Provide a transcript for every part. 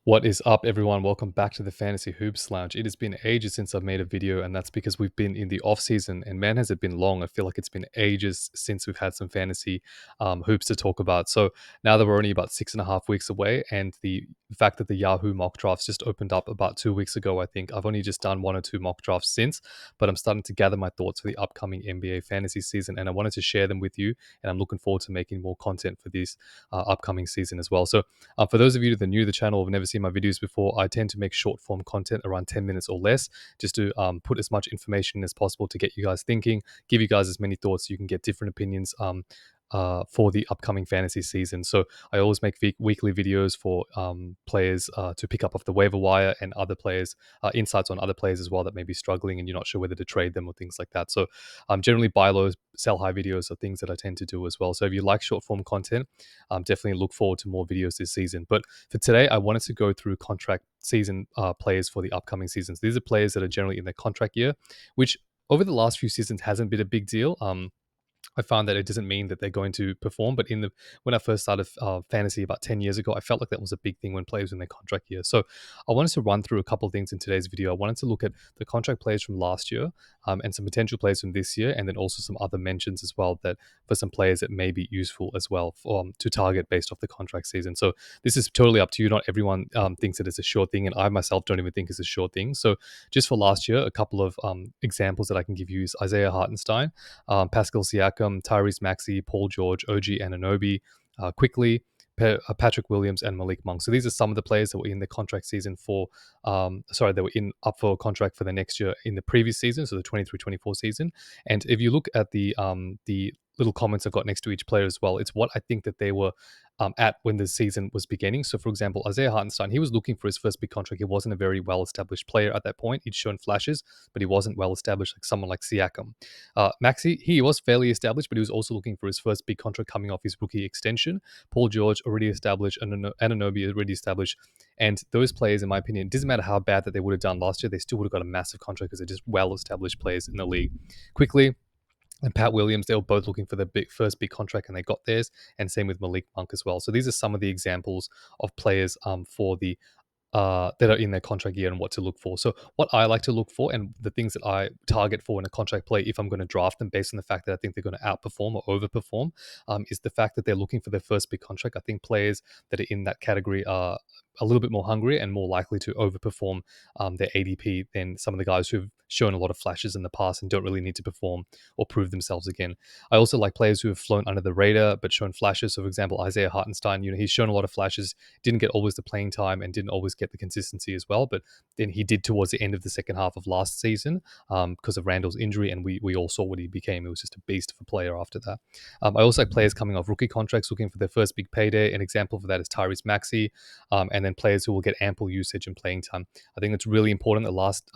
What is up, everyone? Welcome back to the Fantasy Hoops Lounge. It has been ages since I've made a video, and that's because we've been in the off season. And man, has it been long! I feel like it's been ages since we've had some fantasy hoops to talk about. So now that we're only about 6.5 weeks away, and the fact that the Yahoo mock drafts just opened up about 2 weeks ago, I think I've only just done one or two mock drafts since, but I'm starting to gather my thoughts for the upcoming NBA fantasy season, and I wanted to share them with you. And I'm looking forward to making more content for this upcoming season as well. So for those of you that are new to the channel or have never seen my videos before, I tend to make short form content around 10 minutes or less, just to put as much information as possible to get you guys thinking, give you guys as many thoughts so you can get different opinions for the upcoming fantasy season. So I always make weekly videos for players to pick up off the waiver wire, and other players, insights on other players as well that may be struggling and you're not sure whether to trade them or things like that. So generally buy low, sell high videos are things that I tend to do as well. So if you like short form content, definitely look forward to more videos this season. But for today, I wanted to go through contract season players for the upcoming seasons. These are players that are generally in their contract year, which over the last few seasons hasn't been a big deal. I found that it doesn't mean that they're going to perform. But when I first started fantasy about 10 years ago, I felt like that was a big thing when players were in their contract year. So I wanted to run through a couple of things in today's video. I wanted to look at the contract players from last year, and some potential players from this year, and then also some other mentions as well that for some players that may be useful as well to target based off the contract season. So this is totally up to you. Not everyone thinks that it's a sure thing, and I myself don't even think it's a sure thing. So just for last year, a couple of examples that I can give you is Isaiah Hartenstein, Pascal Siakam, Tyrese Maxey, Paul George, OG Anunoby, quickly, Patrick Williams, and Malik Monk. So these are some of the players that were in the contract season they were in up for contract for the next year in the previous season, so the 23-24 season. And if you look at the little comments I've got next to each player as well, it's what I think that they were at when the season was beginning. So, for example, Isaiah Hartenstein, he was looking for his first big contract. He wasn't a very well-established player at that point. He'd shown flashes, but he wasn't well-established like someone like Siakam. Maxi, he was fairly established, but he was also looking for his first big contract coming off his rookie extension. Paul George, already established, and Anunoby, already established. And those players, in my opinion, it doesn't matter how bad that they would have done last year, they still would have got a massive contract because they're just well-established players in the league. Quickly, and Pat Williams, they were both looking for the first big contract, and they got theirs. And same with Malik Monk as well. So these are some of the examples of players for the that are in their contract year and what to look for. So what I like to look for, and the things that I target for in a contract play, if I'm going to draft them based on the fact that I think they're going to outperform or overperform, is the fact that they're looking for their first big contract. I think players that are in that category are a little bit more hungry and more likely to overperform their ADP than some of the guys who've shown a lot of flashes in the past and don't really need to perform or prove themselves again. I also like players who have flown under the radar but shown flashes. So, for example, Isaiah Hartenstein, he's shown a lot of flashes, didn't get always the playing time and didn't always get the consistency as well. But then he did towards the end of the second half of last season because of Randall's injury, and we all saw what he became. It was just a beast of a player after that. I also like players coming off rookie contracts looking for their first big payday. An example for that is Tyrese Maxey, and then players who will get ample usage and playing time. I think it's really important, the last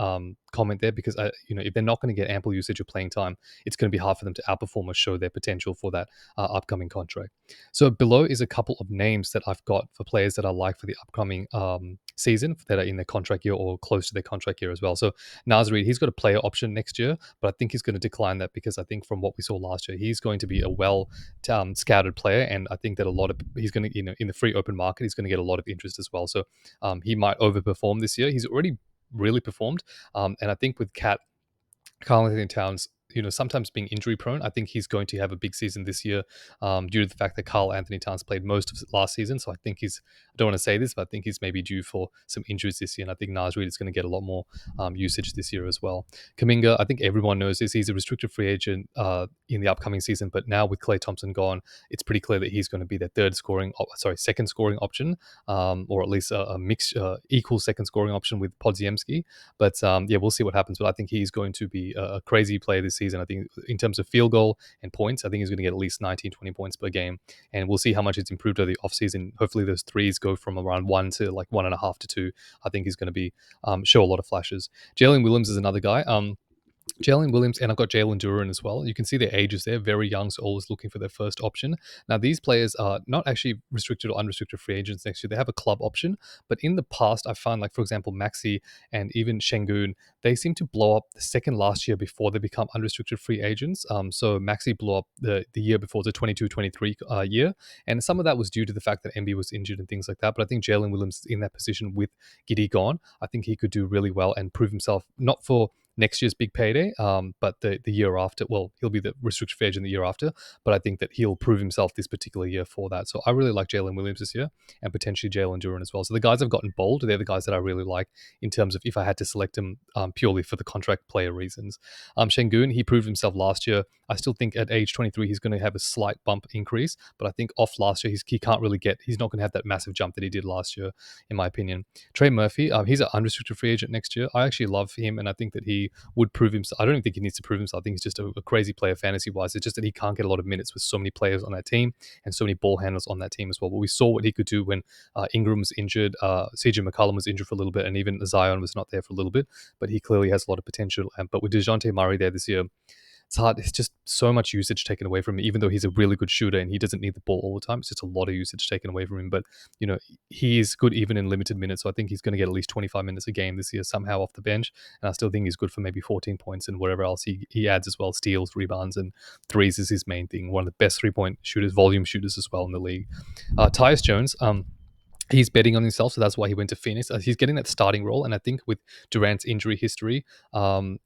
comment there, because if they're not going to get ample usage or playing time, it's going to be hard for them to outperform or show their potential for that upcoming contract. So below is a couple of names that I've got for players that I like for the upcoming season that are in their contract year or close to their contract year as well. So Naz Reid, he's got a player option next year, but I think he's going to decline that because I think from what we saw last year, he's going to be a well scouted player, and I think that he's going to, in the free open market, he's going to get a lot of interest as well. So he might overperform this year. He's already really performed, and I think with Karl Anthony Towns, sometimes being injury prone, I think he's going to have a big season this year due to the fact that Karl Anthony Towns played most of last season. So I think I don't want to say this, but I think he's maybe due for some injuries this year. And I think Naz Reid is going to get a lot more usage this year as well. Kaminga, I think everyone knows this. He's a restricted free agent in the upcoming season, but now with Klay Thompson gone, it's pretty clear that he's going to be their second scoring option, or at least a mixed, equal second scoring option with Podziemski. But we'll see what happens. But I think he's going to be a crazy player this season. I think in terms of field goal and points, I think he's going to get at least 19, 20 points per game. And we'll see how much it's improved over the offseason. Hopefully those threes go from around 1 to like 1.5 to 2. I think he's going to be show a lot of flashes. Jalen Williams is another guy. Jalen Williams, and I've got Jalen Duran as well. You can see their ages there, very young, so always looking for their first option. Now, these players are not actually restricted or unrestricted free agents next year. They have a club option, but in the past, I found, like, for example, Maxi and even Shengun, they seem to blow up the second last year before they become unrestricted free agents. So Maxi blew up the year before, the 22-23 year, and some of that was due to the fact that MB was injured and things like that. But I think Jalen Williams is in that position with Giddy gone. I think he could do really well and prove himself, not for next year's big payday, but the year after. Well, he'll be the restricted free agent the year after, but I think that he'll prove himself this particular year for that. So I really like Jalen Williams this year, and potentially Jalen Duran as well. So the guys I've gotten bold, they're the guys that I really like in terms of if I had to select them purely for the contract player reasons. Shengun, he proved himself last year. I still think at age 23 he's going to have a slight bump increase, but I think off last year he can't really he's not going to have that massive jump that he did last year, in my opinion. Trey Murphy, he's an unrestricted free agent next year. I actually love him, and I think that he would prove himself. I don't even think he needs to prove himself. I think he's just a crazy player fantasy wise. It's just that he can't get a lot of minutes with so many players on that team and so many ball handlers on that team as well. But we saw what he could do when Ingram was injured, CJ McCollum was injured for a little bit, and even Zion was not there for a little bit. But he clearly has a lot of potential. But with DeJounte Murray there this year, it's hard. It's just so much usage taken away from him, even though he's a really good shooter and he doesn't need the ball all the time. It's just a lot of usage taken away from him. But, he is good even in limited minutes. So I think he's going to get at least 25 minutes a game this year somehow off the bench. And I still think he's good for maybe 14 points and whatever else he adds as well. Steals, rebounds, and threes is his main thing. One of the best 3-point shooters, volume shooters as well in the league. Tyus Jones, he's betting on himself, so that's why he went to Phoenix. He's getting that starting role, and I think with Durant's injury history,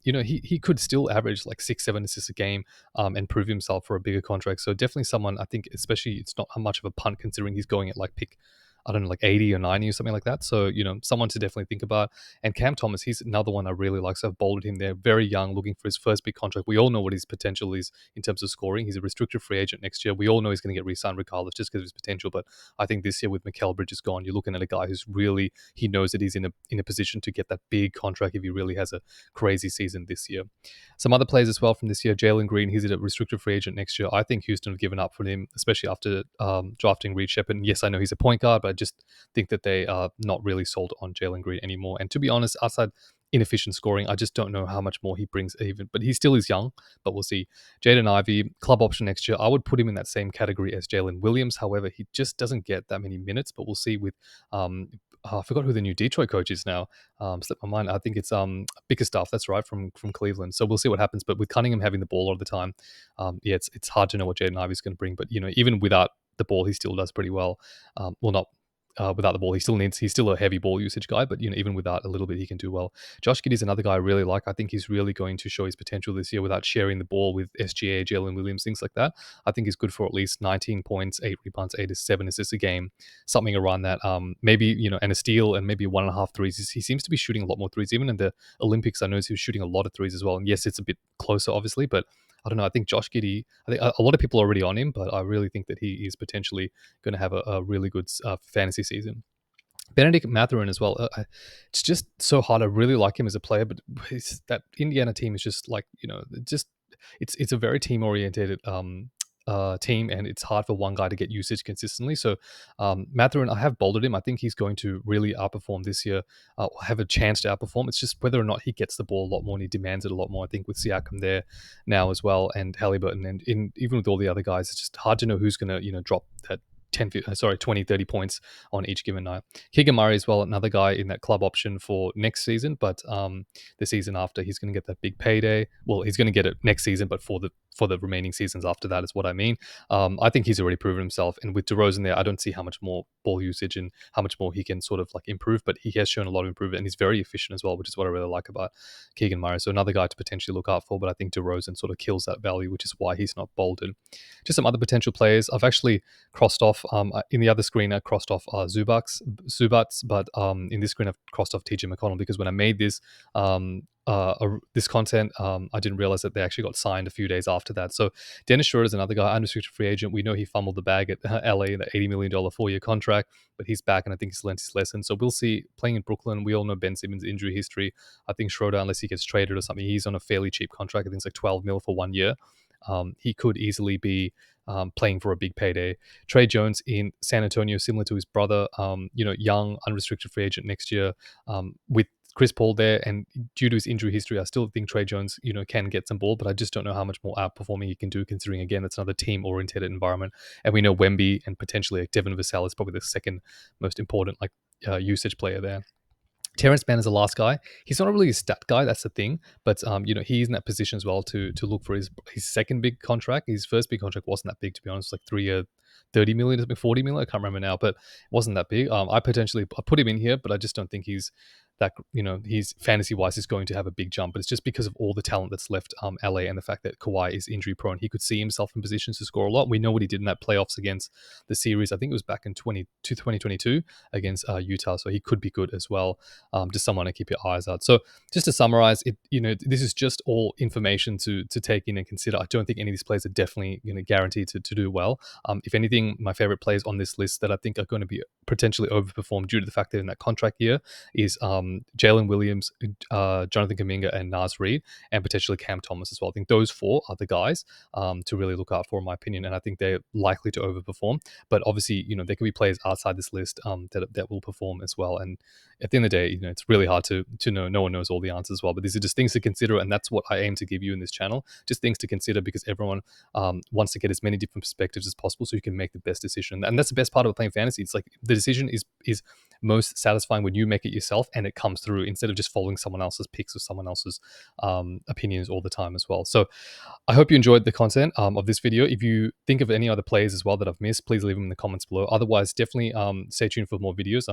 he could still average like 6-7 assists a game, and prove himself for a bigger contract. So definitely someone, I think, especially it's not much of a punt considering he's going at like pick, I don't know, like 80 or 90 or something like that. So, someone to definitely think about. And Cam Thomas, he's another one I really like. So I've bolded him there. Very young, looking for his first big contract. We all know what his potential is in terms of scoring. He's a restricted free agent next year. We all know he's going to get re-signed regardless just because of his potential. But I think this year with Mikal Bridges gone, you're looking at a guy who's really, he knows that he's in a position to get that big contract if he really has a crazy season this year. Some other players as well from this year, Jalen Green, he's a restricted free agent next year. I think Houston have given up for him, especially after drafting Reed Shepard. And yes, I know he's a point guard, but I just think that they are not really sold on Jalen Green anymore. And to be honest, outside inefficient scoring, I just don't know how much more he brings even. But he still is young, but we'll see. Jaden Ivey, club option next year. I would put him in that same category as Jalen Williams. However, he just doesn't get that many minutes, but we'll see with I forgot who the new Detroit coach is now. Slipped my mind. I think it's Bickerstaff. That's right, from Cleveland. So we'll see what happens. But with Cunningham having the ball all the time, it's hard to know what Jaden Ivey's going to bring. But even without the ball, he still does pretty well. Well, not without the ball. He's still a heavy ball usage guy, but even without a little bit, he can do well. Josh Giddey is another guy I really like. I think he's really going to show his potential this year without sharing the ball with SGA, Jalen Williams, things like that. I think he's good for at least 19 points, 8 rebounds, 7 assists a game, something around that. Maybe, and a steal and maybe 1.5 threes. He seems to be shooting a lot more threes. Even in the Olympics, I noticed he was shooting a lot of threes as well. And yes, it's a bit closer, obviously, but I don't know. I think Josh Giddey, I think a lot of people are already on him, but I really think that he is potentially going to have a really good fantasy season. Benedict Mathurin as well. It's just so hard. I really like him as a player, but that Indiana team is just like, just it's a very team oriented team, and it's hard for one guy to get usage consistently. So Mathurin, I have bolded him. I think he's going to really outperform this year, have a chance to outperform. It's just whether or not he gets the ball a lot more and he demands it a lot more. I think with Siakam there now as well, and Halliburton, and even with all the other guys, it's just hard to know who's going to drop that 20, 30 points on each given night. Keegan Murray as well, another guy in that club option for next season, but the season after he's going to get that big payday. Well, he's going to get it next season, but for the remaining seasons after that is what I mean. I think he's already proven himself, and with DeRozan there, I don't see how much more ball usage and how much more he can sort of like improve, but he has shown a lot of improvement, and he's very efficient as well, which is what I really like about Keegan Murray. So another guy to potentially look out for, but I think DeRozan sort of kills that value, which is why he's not bolded. Just some other potential players. I've actually crossed off in the other screen. I crossed off Zubats, but in this screen I've crossed off TJ McConnell because when I made this this content, I didn't realize that they actually got signed a few days after that. So Dennis Schroeder is another guy, unrestricted free agent. We know he fumbled the bag at LA in the $80 million 4-year contract, but he's back and I think he's learned his lesson. So we'll see. Playing in Brooklyn, we all know Ben Simmons' injury history. I think Schroeder, unless he gets traded or something, he's on a fairly cheap contract. I think it's like 12 mil for 1 year. He could easily be playing for a big payday. Trey Jones in San Antonio, similar to his brother, young, unrestricted free agent next year, with Chris Paul there, and due to his injury history, I still think Trey Jones, can get some ball, but I just don't know how much more outperforming he can do, considering again it's another team-oriented environment, and we know Wemby and potentially like Devin Vassell is probably the second most important usage player there. Terrence Mann is the last guy. He's not really a stat guy. That's the thing. But he's in that position as well to look for his second big contract. His first big contract wasn't that big, to be honest. Like 3 year, 30 million, 40 million. I can't remember now, but it wasn't that big. I put him in here, but I just don't think he's that. He's fantasy wise is going to have a big jump. But it's just because of all the talent that's left LA and the fact that Kawhi is injury prone. He could see himself in positions to score a lot. We know what he did in that playoffs against the series. I think it was back in 2022 against Utah. So he could be good as well. Just someone to keep your eyes out. So just to summarize, this is just all information to take in and consider. I don't think any of these players are definitely guaranteed to do well. If anything, my favorite players on this list that I think are going to be potentially overperformed due to the fact that in that contract year is Jalen Williams, Jonathan Kuminga, and Nas Reed, and potentially Cam Thomas as well. I think those four are the guys to really look out for, in my opinion, and I think they're likely to overperform. But obviously, there could be players outside this list that will perform as well. And at the end of the day, it's really hard to know. No one knows all the answers as well, but these are just things to consider, and that's what I aim to give you in this channel. Just things to consider, because everyone wants to get as many different perspectives as possible so you can make the best decision. And that's the best part of playing fantasy. It's like the decision is most satisfying when you make it yourself and it comes through, instead of just following someone else's picks or someone else's opinions all the time as well. So I hope you enjoyed the content of this video. If you think of any other players as well that I've missed, please leave them in the comments below. Otherwise, definitely stay tuned for more videos.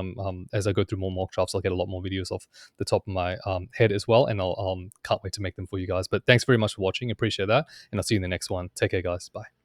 As I go through more mock drafts, I'll get a lot more videos off the top of my head as well, and I'll can't wait to make them for you guys. But thanks very much for watching. Appreciate that, and I'll see you in the next one. Take care, guys. Bye.